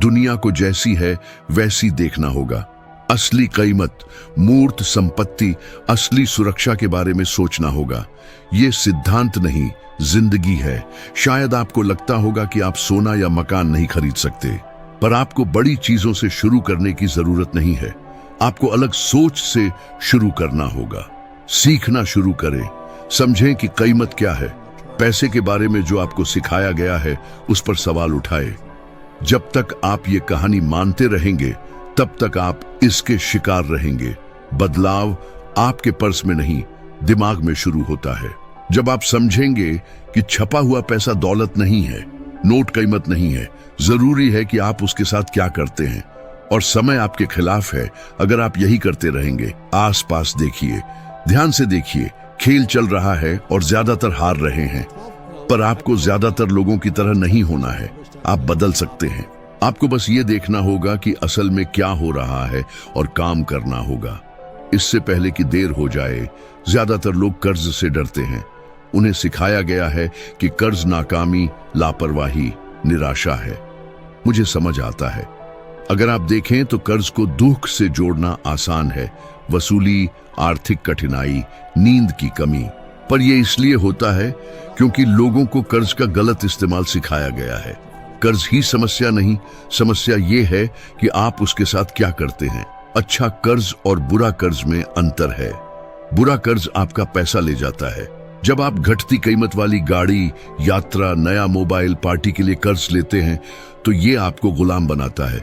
दुनिया को जैसी है वैसी देखना होगा। असली कीमत, मूर्त संपत्ति, असली सुरक्षा के बारे में सोचना होगा। ये सिद्धांत नहीं, जिंदगी है। शायद आपको लगता होगा कि आप सोना या मकान नहीं खरीद सकते, पर आपको बड़ी चीजों से शुरू करने की जरूरत नहीं है। आपको अलग सोच से शुरू करना होगा। सीखना शुरू करें, समझें कि कीमत क्या है। पैसे के बारे में जो आपको सिखाया गया है उस पर सवाल उठाएं। जब तक आप ये कहानी मानते रहेंगे तब तक आप इसके शिकार रहेंगे। बदलाव आपके पर्स में नहीं, दिमाग में शुरू होता है। जब आप समझेंगे कि छपा हुआ पैसा दौलत नहीं है, नोट कीमत नहीं है, जरूरी है कि आप उसके साथ क्या करते हैं। और समय आपके खिलाफ है अगर आप यही करते रहेंगे। आसपास देखिए, ध्यान से देखिए। खेल चल रहा है और ज्यादातर हार रहे हैं, पर आपको ज्यादातर लोगों की तरह नहीं होना है। आप बदल सकते हैं। आपको बस ये देखना होगा कि असल में क्या हो रहा है और काम करना होगा इससे पहले कि देर हो जाए। ज्यादातर लोग कर्ज से डरते हैं। उन्हें सिखाया गया है कि कर्ज नाकामी, लापरवाही, निराशा है। मुझे समझ आता है। अगर आप देखें तो कर्ज को दुख से जोड़ना आसान है। वसूली, आर्थिक कठिनाई, नींद की कमी। पर यह इसलिए होता है क्योंकि लोगों को कर्ज का गलत इस्तेमाल सिखाया गया है। कर्ज ही समस्या नहीं, समस्या ये है कि आप उसके साथ क्या करते हैं। अच्छा कर्ज और बुरा कर्ज में अंतर है। बुरा कर्ज आपका पैसा ले जाता है। जब आप घटती कीमत वाली गाड़ी, यात्रा, नया मोबाइल, पार्टी के लिए कर्ज लेते हैं तो ये आपको गुलाम बनाता है।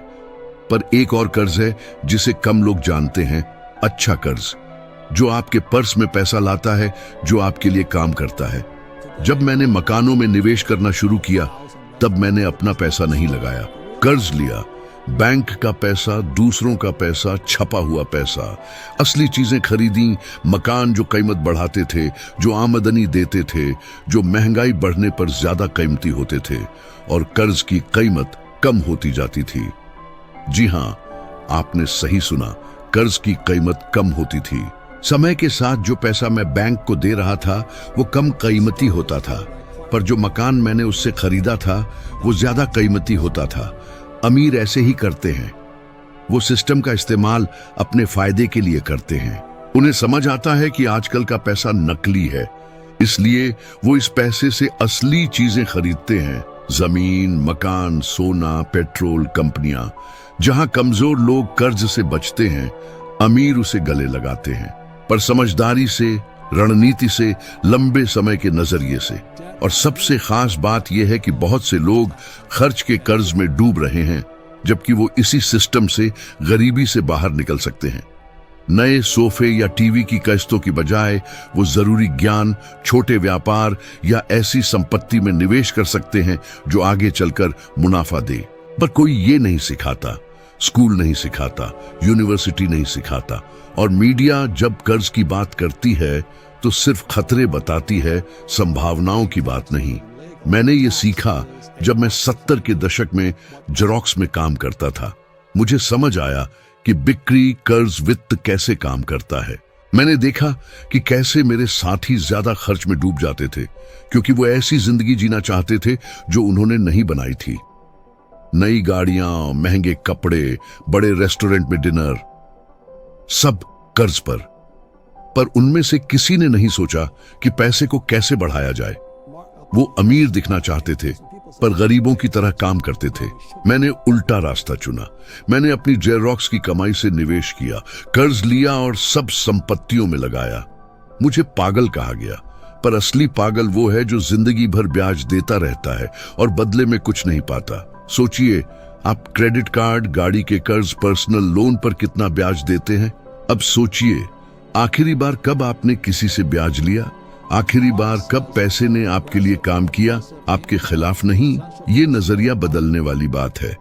पर एक और कर्ज है जिसे कम लोग जानते हैं, अच्छा कर्ज, जो आपके पर्स में पैसा लाता है, जो आपके लिए काम करता है। जब मैंने मकानों में निवेश करना शुरू किया तब मैंने अपना पैसा नहीं लगाया, कर्ज लिया। बैंक का पैसा, दूसरों का पैसा, छपा हुआ पैसा। असली चीजें खरीदी, मकान जो कीमत बढ़ाते थे, जो आमदनी देते थे, जो महंगाई बढ़ने पर ज्यादा कीमती होते थे, और कर्ज की कीमत कम होती जाती थी। जी हां, आपने सही सुना, कर्ज की कीमत कम होती थी। समय के साथ जो पैसा मैं बैंक को दे रहा था वो कम कीमती होता था, पर जो मकान मैंने उससे खरीदा था वो ज्यादा कीमती होता था। अमीर ऐसे ही करते हैं। वो सिस्टम का इस्तेमाल अपने फायदे के लिए करते हैं। उन्हें समझ आता है कि आजकल का पैसा नकली है, इसलिए वो इस पैसे से असली चीजें खरीदते हैं। जमीन, मकान, सोना, पेट्रोल, कंपनियां। जहां कमजोर लोग कर्ज से बचते हैं, अमीर उसे गले लगाते हैं, पर समझदारी से, रणनीति से, लंबे समय के नजरिए से। और सबसे खास बात यह है कि बहुत से लोग खर्च के कर्ज में डूब रहे हैं, जबकि वो इसी सिस्टम से गरीबी से बाहर निकल सकते हैं। नए सोफे या टीवी की किस्तों की बजाय वो जरूरी ज्ञान, छोटे व्यापार या ऐसी संपत्ति में निवेश कर सकते हैं जो आगे चलकर मुनाफा दे। पर कोई ये नहीं सिखाता, स्कूल नहीं सिखाता, यूनिवर्सिटी नहीं सिखाता। और मीडिया जब कर्ज की बात करती है तो सिर्फ खतरे बताती है, संभावनाओं की बात नहीं। मैंने ये सीखा जब मैं 70 के दशक में जेरोक्स में काम करता था। मुझे समझ आया कि बिक्री, कर्ज, वित्त कैसे काम करता है। मैंने देखा कि कैसे मेरे साथी ज्यादा खर्च में डूब जाते थे क्योंकि वो ऐसी जिंदगी जीना चाहते थे जो उन्होंने नहीं बनाई थी। नई गाड़ियां, महंगे कपड़े, बड़े रेस्टोरेंट में डिनर, सब कर्ज पर उनमें से किसी ने नहीं सोचा कि पैसे को कैसे बढ़ाया जाए। वो अमीर दिखना चाहते थे पर गरीबों की तरह काम करते थे। मैंने उल्टा रास्ता चुना। मैंने अपनी जेरोक्स की कमाई से निवेश किया, कर्ज लिया और सब संपत्तियों में लगाया। मुझे पागल कहा गया, पर असली पागल वो है जो जिंदगी भर ब्याज देता रहता है और बदले में कुछ नहीं पाता। सोचिए, आप क्रेडिट कार्ड, गाड़ी के कर्ज, पर्सनल लोन पर कितना ब्याज देते हैं। अब सोचिए, आखिरी बार कब आपने किसी से ब्याज लिया? आखिरी बार कब पैसे ने आपके लिए काम किया, आपके खिलाफ नहीं? ये नजरिया बदलने वाली बात है।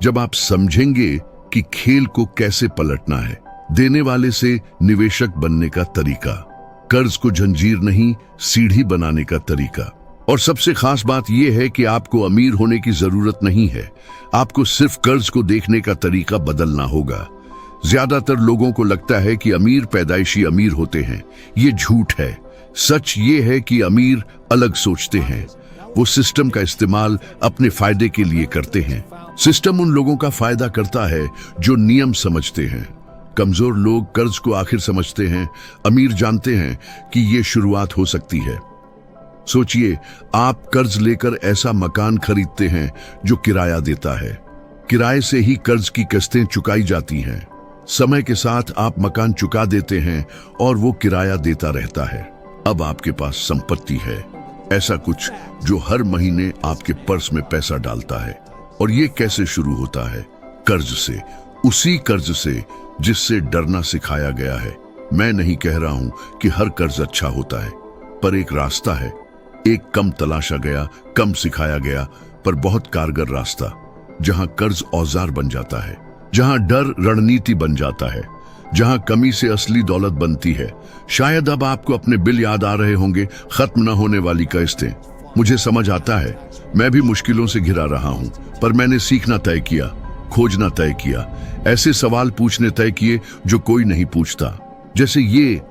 जब आप समझेंगे कि खेल को कैसे पलटना है, देने वाले से निवेशक बनने का तरीका, कर्ज को जंजीर नहीं सीढ़ी बनाने का तरीका। और सबसे खास बात यह है कि आपको अमीर होने की जरूरत नहीं है, आपको सिर्फ कर्ज को देखने का तरीका बदलना होगा। ज्यादातर लोगों को लगता है कि अमीर पैदाइशी अमीर होते हैं। ये झूठ है। सच ये है कि अमीर अलग सोचते हैं। वो सिस्टम का इस्तेमाल अपने फायदे के लिए करते हैं। सिस्टम उन लोगों का फायदा करता है जो नियम समझते हैं। कमजोर लोग कर्ज को आखिर समझते हैं, अमीर जानते हैं कि ये शुरुआत हो सकती है। सोचिए, आप कर्ज लेकर ऐसा मकान खरीदते हैं जो किराया देता है। किराए से ही कर्ज की किस्तें चुकाई जाती हैं। समय के साथ आप मकान चुका देते हैं और वो किराया देता रहता है। अब आपके पास संपत्ति है, ऐसा कुछ जो हर महीने आपके पर्स में पैसा डालता है। और ये कैसे शुरू होता है? कर्ज से, उसी कर्ज से जिससे डरना सिखाया गया है। मैं नहीं कह रहा हूं कि हर कर्ज अच्छा होता है, पर एक रास्ता है, एक कम तलाशा गया, कम सिखाया गया पर बहुत कारगर रास्ता, जहां कर्ज औजार बन जाता है, जहां डर रणनीति बन जाता है, जहां कमी से असली दौलत बनती है। शायद अब आपको अपने बिल याद आ रहे होंगे, खत्म न होने वाली किस्तें। मुझे समझ आता है, मैं भी मुश्किलों से घिरा रहा हूं, पर मैंने सीखना तय किया, खोजना तय किया, ऐसे सवाल पूछने तय किए जो कोई नहीं पूछता। जैसे ये,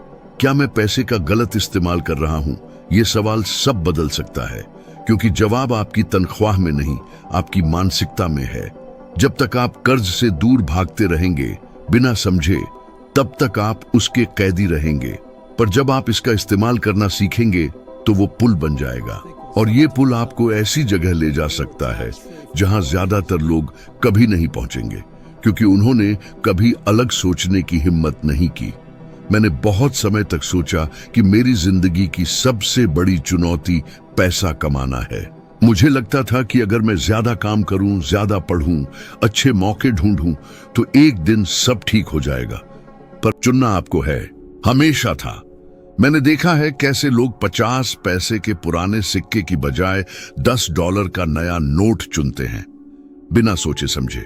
क्या मैं पैसे का गलत इस्तेमाल कर रहा हूं? ये सवाल सब बदल सकता है, क्योंकि जवाब आपकी तनख्वाह में नहीं, आपकी मानसिकता में है। जब तक आप कर्ज से दूर भागते रहेंगे बिना समझे, तब तक आप उसके कैदी रहेंगे। पर जब आप इसका इस्तेमाल करना सीखेंगे तो वो पुल बन जाएगा, और ये पुल आपको ऐसी जगह ले जा सकता है जहां ज्यादातर लोग कभी नहीं पहुंचेंगे, क्योंकि उन्होंने कभी अलग सोचने की हिम्मत नहीं की। मैंने बहुत समय तक सोचा कि मेरी जिंदगी की सबसे बड़ी चुनौती पैसा कमाना है। मुझे लगता था कि अगर मैं ज्यादा काम करूं, ज्यादा पढ़ूं, अच्छे मौके ढूंढूं, तो एक दिन सब ठीक हो जाएगा। पर चुनना आपको है, हमेशा था। मैंने देखा है कैसे लोग 50 पैसे के पुराने सिक्के की बजाय $10 का नया नोट चुनते हैं, बिना सोचे समझे।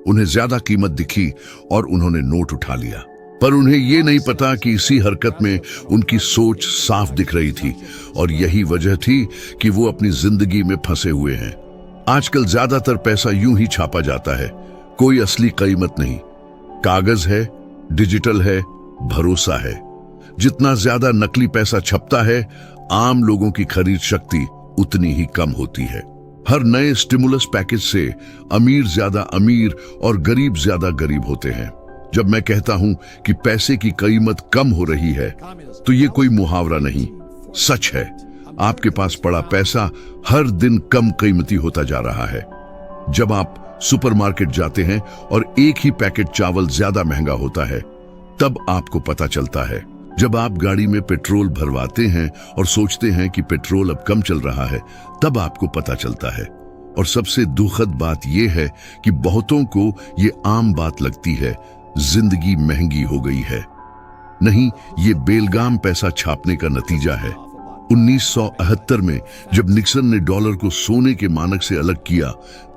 उन्हें ज्यादा कीमत दिखी और उन्होंने नोट उठा लिया, पर उन्हें ये नहीं पता कि इसी हरकत में उनकी सोच साफ दिख रही थी, और यही वजह थी कि वो अपनी जिंदगी में फंसे हुए हैं। आजकल ज्यादातर पैसा यूं ही छापा जाता है, कोई असली कीमत नहीं। कागज है, डिजिटल है, भरोसा है। जितना ज्यादा नकली पैसा छपता है, आम लोगों की खरीद शक्ति उतनी ही कम होती है। हर नए स्टिमुलस पैकेज से अमीर ज्यादा अमीर और गरीब ज्यादा गरीब होते हैं। जब मैं कहता हूं कि पैसे की कीमत कम हो रही है, तो ये कोई मुहावरा नहीं, सच है। आपके पास पड़ा पैसा हर दिन कम कीमती होता जा रहा है। जब आप सुपरमार्केट जाते हैं और एक ही पैकेट चावल ज्यादा महंगा होता है, तब आपको पता चलता है। जब आप गाड़ी में पेट्रोल भरवाते हैं और सोचते हैं कि पेट्रोल अब कम चल रहा है, तब आपको पता चलता है। और सबसे दुखद बात यह है कि बहुतों को ये आम बात लगती है, जिंदगी महंगी हो गई है। नहीं, ये बेलगाम पैसा छापने का नतीजा है। 1978 में जब निक्सन ने डॉलर को सोने के मानक से अलग किया,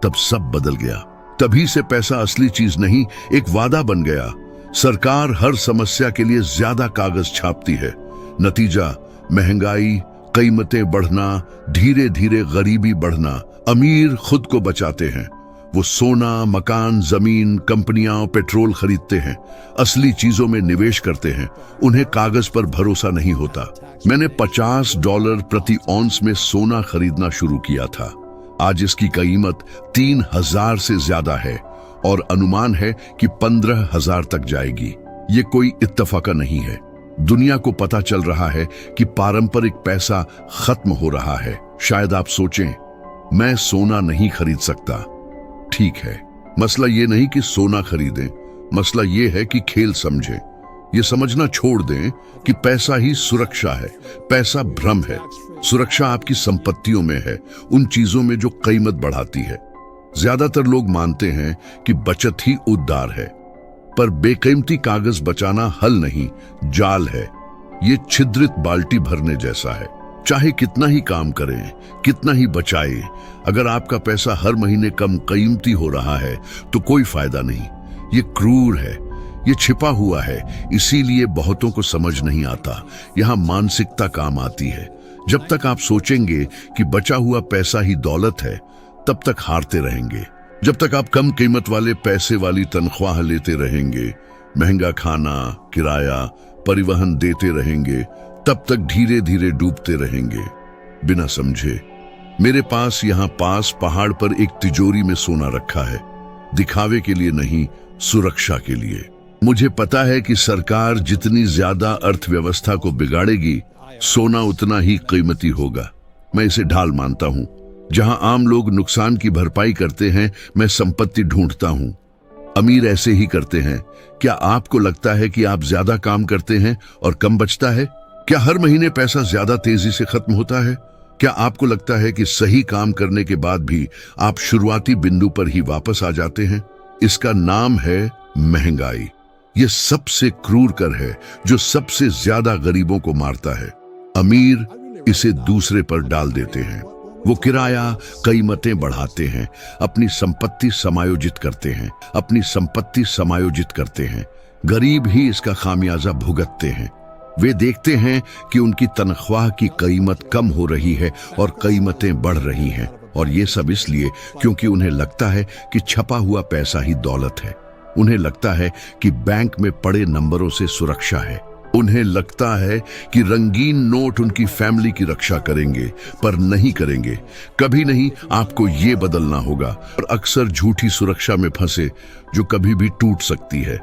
तब सब बदल गया। तभी से पैसा असली चीज नहीं, एक वादा बन गया। सरकार हर समस्या के लिए ज्यादा कागज छापती है। नतीजा, महंगाई, कीमतें बढ़ना, धीरे धीरे गरीबी बढ़ना। अमीर खुद को बचाते हैं, वो सोना, मकान, जमीन, कंपनियां, पेट्रोल खरीदते हैं, असली चीजों में निवेश करते हैं। उन्हें कागज पर भरोसा नहीं होता। मैंने $50 प्रति औंस में सोना खरीदना शुरू किया था। आज इसकी कीमत 3000 से ज्यादा है, और अनुमान है कि 15,000 तक जाएगी। ये कोई इत्तेफाक नहीं है। दुनिया को पता चल रहा है कि पारंपरिक पैसा खत्म हो रहा है। शायद आप सोचें, मैं सोना नहीं खरीद सकता। ठीक है, मसला ये नहीं कि सोना खरीदें, मसला ये है कि खेल समझें। ये समझना छोड़ दें कि पैसा ही सुरक्षा है। पैसा भ्रम है। सुरक्षा आपकी संपत्तियों में है, उन चीजों में जो कीमत बढ़ाती है। ज्यादातर लोग मानते हैं कि बचत ही उद्धार है, पर बेकीमती कागज बचाना हल नहीं, जाल है। ये छिद्रित बाल्टी भरने जैसा है। चाहे कितना ही काम करें, कितना ही बचाएं, अगर आपका पैसा हर महीने कम कीमती हो रहा है तो कोई फायदा नहीं। ये क्रूर है, ये छिपा हुआ है, इसीलिए बहुतों को समझ नहीं आता। यहाँ मानसिकता काम आती है। जब तक आप सोचेंगे कि बचा हुआ पैसा ही दौलत है, तब तक हारते रहेंगे। जब तक आप कम कीमत वाले पैसे वाली तनख्वाह लेते रहेंगे, महंगा खाना, किराया, परिवहन देते रहेंगे, तब तक धीरे धीरे डूबते रहेंगे, बिना समझे। मेरे पास यहाँ पास पहाड़ पर एक तिजोरी में सोना रखा है, दिखावे के लिए नहीं, सुरक्षा के लिए। मुझे पता है कि सरकार जितनी ज्यादा अर्थव्यवस्था को बिगाड़ेगी, सोना उतना ही कीमती होगा। मैं इसे ढाल मानता हूँ। जहां आम लोग नुकसान की भरपाई करते हैं, मैं संपत्ति ढूंढता हूँ। अमीर ऐसे ही करते हैं। क्या आपको लगता है कि आप ज्यादा काम करते हैं और कम बचता है? क्या हर महीने पैसा ज्यादा तेजी से खत्म होता है? क्या आपको लगता है कि सही काम करने के बाद भी आप शुरुआती बिंदु पर ही वापस आ जाते हैं? इसका नाम है महंगाई। यह सबसे क्रूर कर है जो सबसे ज्यादा गरीबों को मारता है। अमीर इसे दूसरे पर डाल देते हैं। वो किराया, कीमतें बढ़ाते हैं, अपनी संपत्ति समायोजित करते हैं। गरीब ही इसका खामियाजा भुगतते हैं। वे देखते हैं कि उनकी तनख्वाह की कीमत कम हो रही है और कीमतें बढ़ रही हैं, और ये सब इसलिए क्योंकि उन्हें लगता है कि छपा हुआ पैसा ही दौलत है। उन्हें लगता है कि बैंक में पड़े नंबरों से सुरक्षा है। उन्हें लगता है कि रंगीन नोट उनकी फैमिली की रक्षा करेंगे, पर नहीं करेंगे। कभी नहीं। आपको ये बदलना होगा। और अक्सर झूठी सुरक्षा में फंसे जो कभी भी टूट सकती है।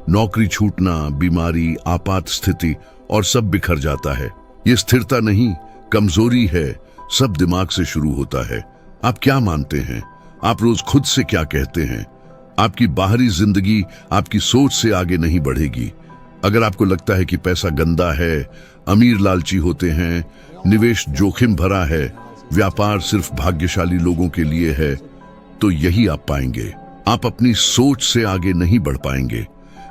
नौकरी छूटना, बीमारी, आपात स्थिति और सब बिखर जाता है। ये स्थिरता नहीं, कमजोरी है। सब दिमाग से शुरू होता है। आप क्या मानते हैं? आप रोज खुद से क्या कहते हैं? आपकी बाहरी जिंदगी आपकी सोच से आगे नहीं बढ़ेगी। अगर आपको लगता है कि पैसा गंदा है, अमीर लालची होते हैं, निवेश जोखिम भरा है, व्यापार सिर्फ भाग्यशाली लोगों के लिए है, तो यही आप पाएंगे। आप अपनी सोच से आगे नहीं बढ़ पाएंगे।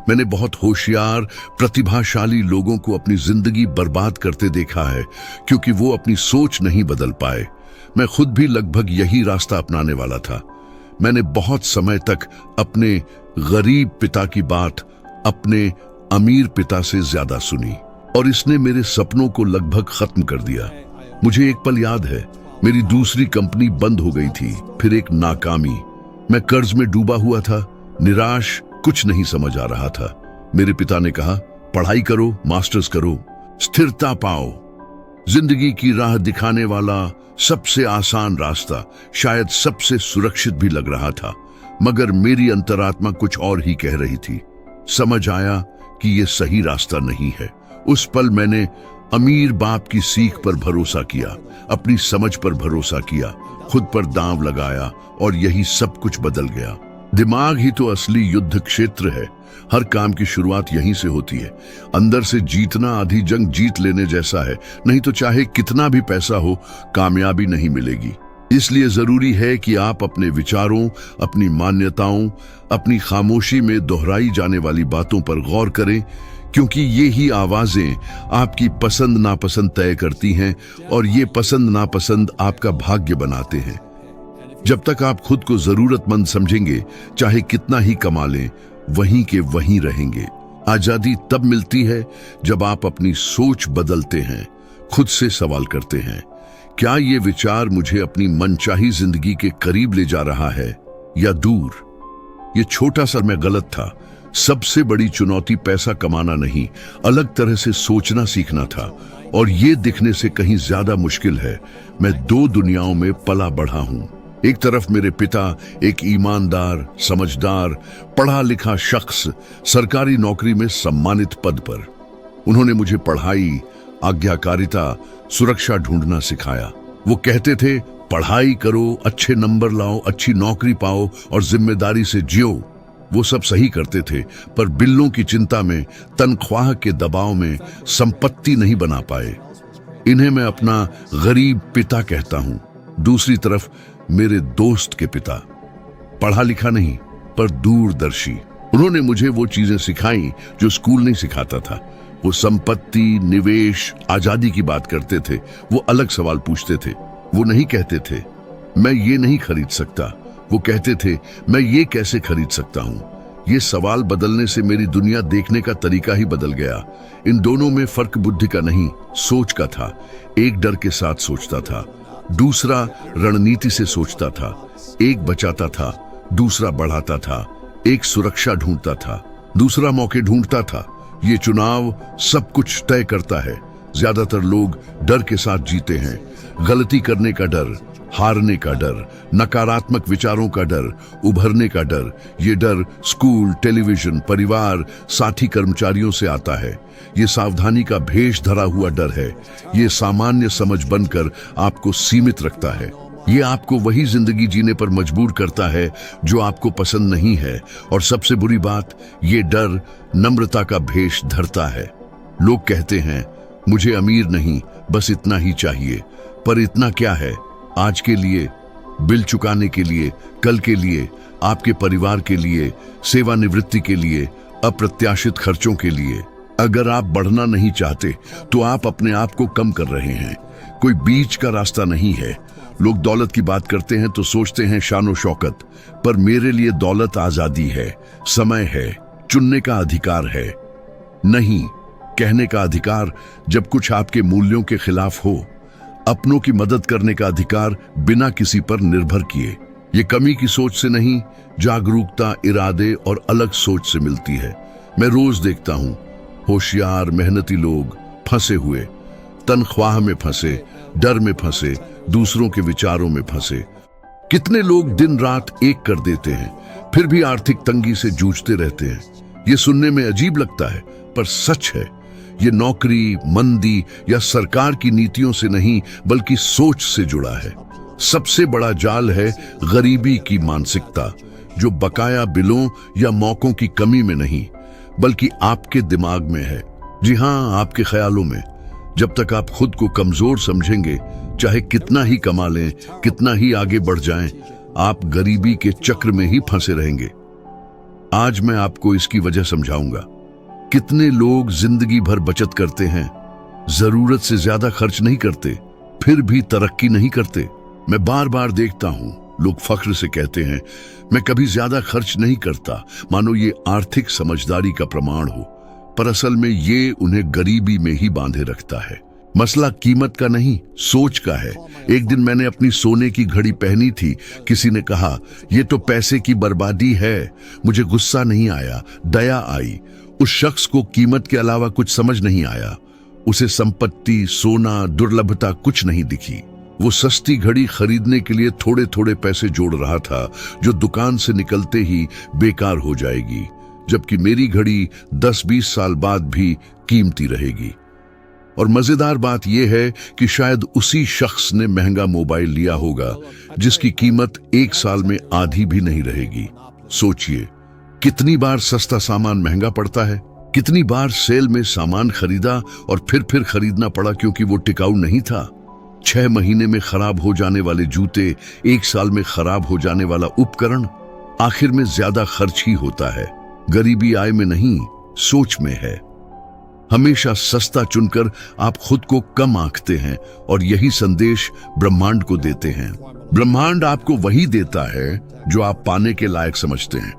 मैंने बहुत होशियार, प्रतिभाशाली लोगों को अपनी जिंदगी बर्बाद करते देखा है क्योंकि वो अपनी सोच नहीं बदल पाए। मैं खुद भी लगभग यही रास्ता अपनाने वाला था। मैंने बहुत समय तक अपने गरीब पिता की बात अपने अमीर पिता से ज्यादा सुनी, और इसने मेरे सपनों को लगभग खत्म कर दिया। मुझे एक पल याद है, मेरी दूसरी कंपनी बंद हो गई थी, फिर एक नाकामी। मैं कर्ज में डूबा हुआ था, निराश, कुछ नहीं समझ आ रहा था। मेरे पिता ने कहा, पढ़ाई करो, मास्टर्स करो, स्थिरता पाओ। जिंदगी की राह दिखाने वाला सबसे आसान रास्ता, शायद सबसे सुरक्षित भी लग रहा था, मगर मेरी अंतरात्मा कुछ और ही कह रही थी। समझ आया कि यह सही रास्ता नहीं है। उस पल मैंने अमीर बाप की सीख पर भरोसा किया, अपनी समझ पर भरोसा किया, खुद पर दांव लगाया, और यही सब कुछ बदल गया। दिमाग ही तो असली युद्ध क्षेत्र है। हर काम की शुरुआत यहीं से होती है। अंदर से जीतना आधी जंग जीत लेने जैसा है, नहीं तो चाहे कितना भी पैसा हो, कामयाबी नहीं मिलेगी। इसलिए जरूरी है कि आप अपने विचारों, अपनी मान्यताओं, अपनी खामोशी में दोहराई जाने वाली बातों पर गौर करें, क्योंकि ये ही आवाजें आपकी पसंद नापसंद तय करती हैं, और ये पसंद नापसंद आपका भाग्य बनाते हैं। जब तक आप खुद को जरूरतमंद समझेंगे, चाहे कितना ही कमा लें, वहीं के वहीं रहेंगे। आजादी तब मिलती है जब आप अपनी सोच बदलते हैं, खुद से सवाल करते हैं, क्या ये विचार मुझे अपनी मनचाही जिंदगी के करीब ले जा रहा है या दूर? ये छोटा सा मैं गलत था। सबसे बड़ी चुनौती पैसा कमाना नहीं, अलग तरह से सोचना सीखना था, और ये दिखने से कहीं ज्यादा मुश्किल है। मैं दो दुनियाओं में पला बढ़ा हूं। एक तरफ मेरे पिता, एक ईमानदार, समझदार, पढ़ा लिखा शख्स, सरकारी नौकरी में सम्मानित पद पर। उन्होंने मुझे पढ़ाई, आज्ञाकारिता, सुरक्षा ढूंढना सिखाया। वो कहते थे, पढ़ाई करो, अच्छे नंबर लाओ, अच्छी नौकरी पाओ और जिम्मेदारी से जियो। वो सब सही करते थे, पर बिल्लों की चिंता में, तनख्वाह के दबाव में संपत्ति नहीं बना पाए। इन्हें मैं अपना गरीब पिता कहता हूं। दूसरी तरफ मेरे दोस्त के पिता, पढ़ा लिखा नहीं पर दूरदर्शी। उन्होंने मुझे वो चीजें सिखाई जो स्कूल नहीं सिखाता था। वो संपत्ति, निवेश, आजादी की बात करते थे। वो अलग सवाल पूछते थे। वो नहीं कहते थे, मैं ये नहीं खरीद सकता। वो कहते थे, मैं ये कैसे खरीद सकता हूं। ये सवाल बदलने से मेरी दुनिया देखने का तरीका ही बदल गया। इन दोनों में फर्क बुद्धि का नहीं, सोच का था। एक डर के साथ सोचता था, दूसरा रणनीति से सोचता था। एक बचाता था, दूसरा बढ़ाता था। एक सुरक्षा ढूंढता था, दूसरा मौके ढूंढता था। ये चुनाव सब कुछ तय करता है। ज्यादातर लोग डर के साथ जीते हैं। गलती करने का डर, हारने का डर, नकारात्मक विचारों का डर, उभरने का डर। ये डर स्कूल, टेलीविजन, परिवार, साथी, कर्मचारियों से आता है। ये सावधानी का भेष धरा हुआ डर है। ये सामान्य समझ बनकर आपको सीमित रखता है। ये आपको वही जिंदगी जीने पर मजबूर करता है जो आपको पसंद नहीं है। और सबसे बुरी बात, ये डर नम्रता का भेष धरता है। लोग कहते हैं, मुझे अमीर नहीं, बस इतना ही चाहिए। पर इतना क्या है? आज के लिए, बिल चुकाने के लिए, कल के लिए, आपके परिवार के लिए, सेवानिवृत्ति के लिए, अप्रत्याशित खर्चों के लिए। अगर आप बढ़ना नहीं चाहते तो आप अपने आप को कम कर रहे हैं। कोई बीच का रास्ता नहीं है। लोग दौलत की बात करते हैं तो सोचते हैं शानो शौकत, पर मेरे लिए दौलत आजादी है, समय है, चुनने का अधिकार है, नहीं कहने का अधिकार जब कुछ आपके मूल्यों के खिलाफ हो, अपनों की मदद करने का अधिकार बिना किसी पर निर्भर किए। ये कमी की सोच से नहीं, जागरूकता, इरादे और अलग सोच से मिलती है। मैं रोज देखता हूं होशियार, मेहनती लोग फंसे हुए, तनख्वाह में फंसे, डर में फंसे, दूसरों के विचारों में फंसे। कितने लोग दिन रात एक कर देते हैं, फिर भी आर्थिक तंगी से जूझते रहते हैं। ये सुनने में अजीब लगता है, पर सच है। ये नौकरी, मंदी या सरकार की नीतियों से नहीं, बल्कि सोच से जुड़ा है। सबसे बड़ा जाल है गरीबी की मानसिकता, जो बकाया बिलों या मौकों की कमी में नहीं, बल्कि आपके दिमाग में है। जी हाँ, आपके ख्यालों में। जब तक आप खुद को कमजोर समझेंगे, चाहे कितना ही कमा लें, कितना ही आगे बढ़ जाएं, आप गरीबी के चक्र में ही फंसे रहेंगे। आज मैं आपको इसकी वजह समझाऊंगा। कितने लोग जिंदगी भर बचत करते हैं, जरूरत से ज्यादा खर्च नहीं करते, फिर भी तरक्की नहीं करते। मैं बार बार देखता हूं, लोग फख्र से कहते हैं, मैं कभी ज्यादा खर्च नहीं करता, मानो ये आर्थिक समझदारी का प्रमाण हो। पर असल में ये उन्हें गरीबी में ही बांधे रखता है। मसला कीमत का नहीं, सोच का है। एक दिन मैंने अपनी सोने की घड़ी पहनी थी। किसी ने कहा, ये तो पैसे की बर्बादी है। मुझे गुस्सा नहीं आया, दया आई। उस शख्स को कीमत के अलावा कुछ समझ नहीं आया। उसे संपत्ति, सोना, दुर्लभता कुछ नहीं दिखी। वो सस्ती घड़ी खरीदने के लिए थोड़े थोड़े पैसे जोड़ रहा था, जो दुकान से निकलते ही बेकार हो जाएगी, जबकि मेरी घड़ी 10-20 साल बाद भी कीमती रहेगी। और मजेदार बात यह है कि शायद उसी शख्स ने महंगा मोबाइल लिया होगा, जिसकी कीमत 1 साल में आधी भी नहीं रहेगी। सोचिए, कितनी बार सस्ता सामान महंगा पड़ता है, कितनी बार सेल में सामान खरीदा और फिर खरीदना पड़ा क्योंकि वो टिकाऊ नहीं था। 6 महीने में खराब हो जाने वाले जूते, 1 साल में खराब हो जाने वाला उपकरण, आखिर में ज्यादा खर्च ही होता है। गरीबी आय में नहीं, सोच में है। हमेशा सस्ता चुनकर आप खुद को कम आंकते हैं और यही संदेश ब्रह्मांड को देते हैं। ब्रह्मांड आपको वही देता है जो आप पाने के लायक समझते हैं।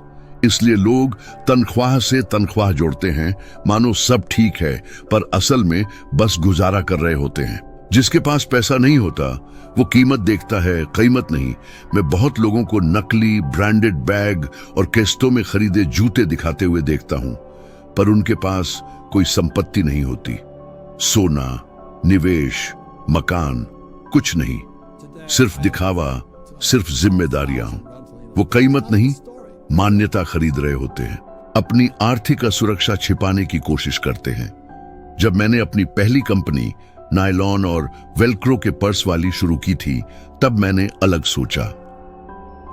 इसलिए लोग तनख्वाह से तनख्वाह जोड़ते हैं, मानो सब ठीक है, पर असल में बस गुजारा कर रहे होते हैं। जिसके पास पैसा नहीं होता, वो कीमत देखता है, कीमत नहीं। मैं बहुत लोगों को नकली ब्रांडेड बैग और किस्तों में खरीदे जूते दिखाते हुए देखता हूं, पर उनके पास कोई संपत्ति नहीं होती। सोना, निवेश, मकान, कुछ नहीं, सिर्फ दिखावा, सिर्फ जिम्मेदारियां। वो कीमत नहीं, मान्यता खरीद रहे होते हैं। अपनी आर्थिक असुरक्षा छिपाने की कोशिश करते हैं। जब मैंने अपनी पहली कंपनी नायलॉन और वेल्क्रो के पर्स वाली शुरू की थी, तब मैंने अलग सोचा।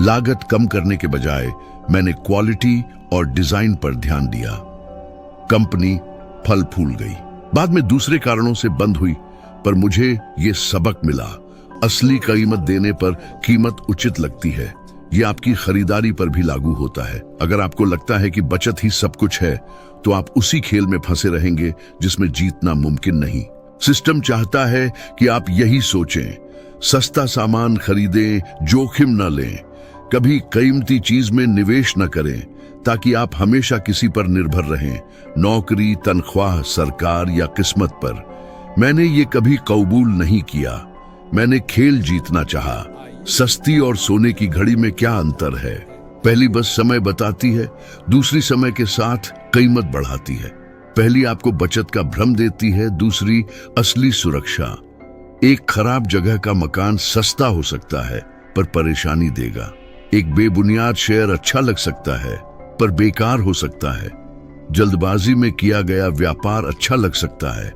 लागत कम करने के बजाय मैंने क्वालिटी और डिजाइन पर ध्यान दिया। कंपनी फल फूल गई। बाद में दूसरे कारणों से बंद हुई, पर मुझे ये सबक मिला, असली कीमत देने पर कीमत उचित लगती है। ये आपकी खरीदारी पर भी लागू होता है। अगर आपको लगता है कि बचत ही सब कुछ है, तो आप उसी खेल में फंसे रहेंगे जिसमें जीतना मुमकिन नहीं। सिस्टम चाहता है कि आप यही सोचें, सस्ता सामान खरीदें, जोखिम न लें, कभी कीमती चीज में निवेश न करें, ताकि आप हमेशा किसी पर निर्भर रहें, नौकरी, तनख्वाह, सरकार या किस्मत पर। मैंने ये कभी कबूल नहीं किया। मैंने खेल जीतना चाहा। सस्ती और सोने की घड़ी में क्या अंतर है? पहली बस समय बताती है, दूसरी समय के साथ कीमत बढ़ाती है। पहली आपको बचत का भ्रम देती है, दूसरी असली सुरक्षा। एक खराब जगह का मकान सस्ता हो सकता है पर परेशानी देगा। एक बेबुनियाद शेयर अच्छा लग सकता है पर बेकार हो सकता है। जल्दबाजी में किया गया व्यापार अच्छा लग सकता है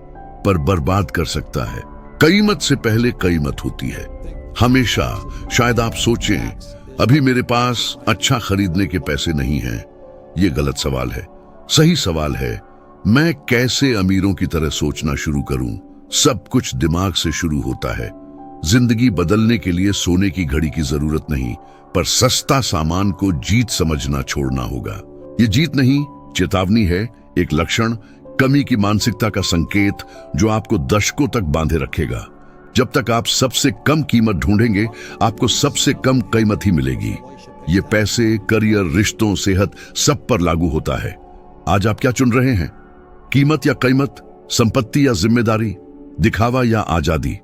पर बर्बाद कर सकता है। कीमत से पहले कीमत होती है। हमेशा शायद आप सोचें, अभी मेरे पास अच्छा खरीदने के पैसे नहीं हैं। ये गलत सवाल है। सही सवाल है, मैं कैसे अमीरों की तरह सोचना शुरू करूं? सब कुछ दिमाग से शुरू होता है। जिंदगी बदलने के लिए सोने की घड़ी की जरूरत नहीं, पर सस्ता सामान को जीत समझना छोड़ना होगा। ये जीत नहीं, चेतावनी है, एक लक्षण, कमी की मानसिकता का संकेत जो आपको दशकों तक बांधे रखेगा। जब तक आप सबसे कम कीमत ढूंढेंगे, आपको सबसे कम कीमत ही मिलेगी। ये पैसे, करियर, रिश्तों, सेहत, सब पर लागू होता है। आज आप क्या चुन रहे हैं? कीमत या कीमत, संपत्ति या जिम्मेदारी, दिखावा या आजादी?